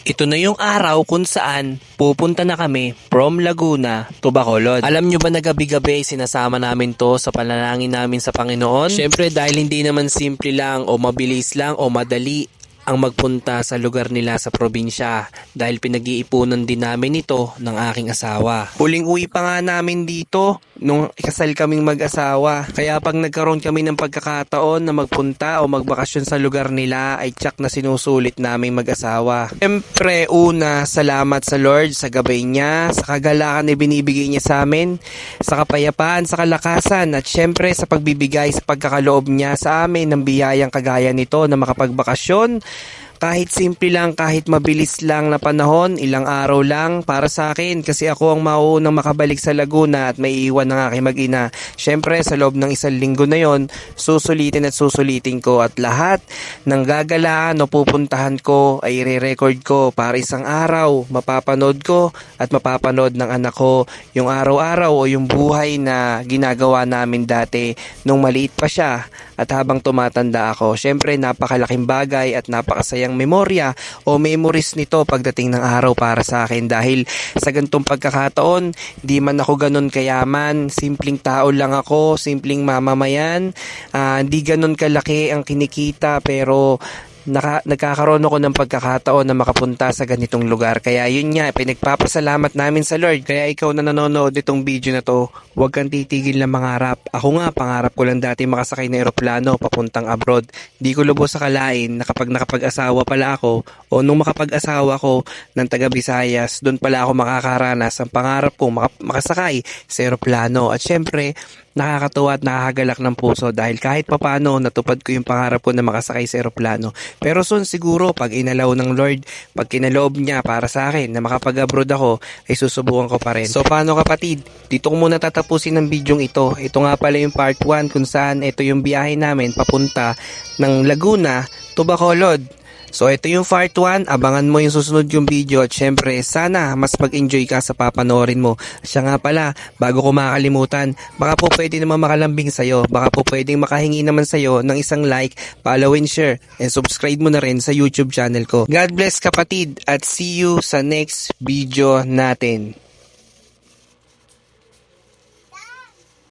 Ito na yung araw kung saan pupunta na kami from Laguna to Bacolod. Alam nyo ba na gabi-gabi sinasama namin to sa panalangin namin sa Panginoon? Syempre dahil hindi naman simple lang o mabilis lang o madali ang magpunta sa lugar nila sa probinsya dahil pinag-iipunan din namin ito ng aking asawa. Huling uwi pa nga namin dito nung ikasal kaming mag-asawa. Kaya pag nagkaroon kami ng pagkakataon na magpunta o magbakasyon sa lugar nila ay tsak na sinusulit naming mag-asawa. Siyempre una, salamat sa Lord sa gabay niya, sa kagalakan na binibigay niya sa amin, sa kapayapaan, sa kalakasan at siyempre sa pagbibigay sa pagkakaloob niya sa amin ng biyayang kagaya nito na makapagbakasyon. Kahit simple lang, kahit mabilis lang na panahon, ilang araw lang para sa akin kasi ako ang mauunang makabalik sa Laguna at may iwan ng aking mag-ina. Syempre sa loob ng 1 linggo na yon, susulitin at susulitin ko at lahat ng gagalaan o pupuntahan ko ay i-record ko para isang araw mapapanood ko at mapapanood ng anak ko yung araw-araw o yung buhay na ginagawa namin dati nung maliit pa siya at habang tumatanda ako. Syempre napakalaking bagay at napakasayang memorya o memories nito pagdating ng araw para sa akin dahil sa ganitong pagkakataon, di man ako ganun kayaman, simpleng tao lang ako, simpleng mamamayan, hindi ganun kalaki ang kinikita pero nagkakaroon ako ng pagkakataon na makapunta sa ganitong lugar. Kaya yun nga, pinagpapasalamat namin sa Lord. Kaya ikaw na nanonood itong video na to, huwag kang titigil na mangarap. Ako nga, pangarap ko lang dati makasakay na eroplano papuntang abroad. Di ko lubos sa kalain na kapag nakapag-asawa pala ako o nung makapag-asawa ko ng taga Visayas, doon pala ako makakaranas ang pangarap kong makasakay sa eroplano. At syempre, nakakatuwa at nakakagalak ng puso dahil kahit papano natupad ko yung pangarap ko na makasakay sa eroplano. Pero soon siguro pag inalaw ng Lord, pag kinaloob niya para sa akin na makapag-abroad ako, ay susubukan ko pa rin. So paano kapatid? Dito ko muna tatapusin ang bidyong ito. Ito nga pala yung part 1 kung saan ito yung biyahe namin papunta ng Laguna to Bacolod. So ito yung part 1, abangan mo yung susunod yung video at syempre sana mas mag-enjoy ka sa papanoorin mo. Siya nga pala, bago ko makakalimutan, baka po pwede naman makalambing sa'yo, baka po pwedeng makahingi naman sa'yo ng isang like, follow and share, and subscribe mo na rin sa YouTube channel ko. God bless kapatid at see you sa next video natin.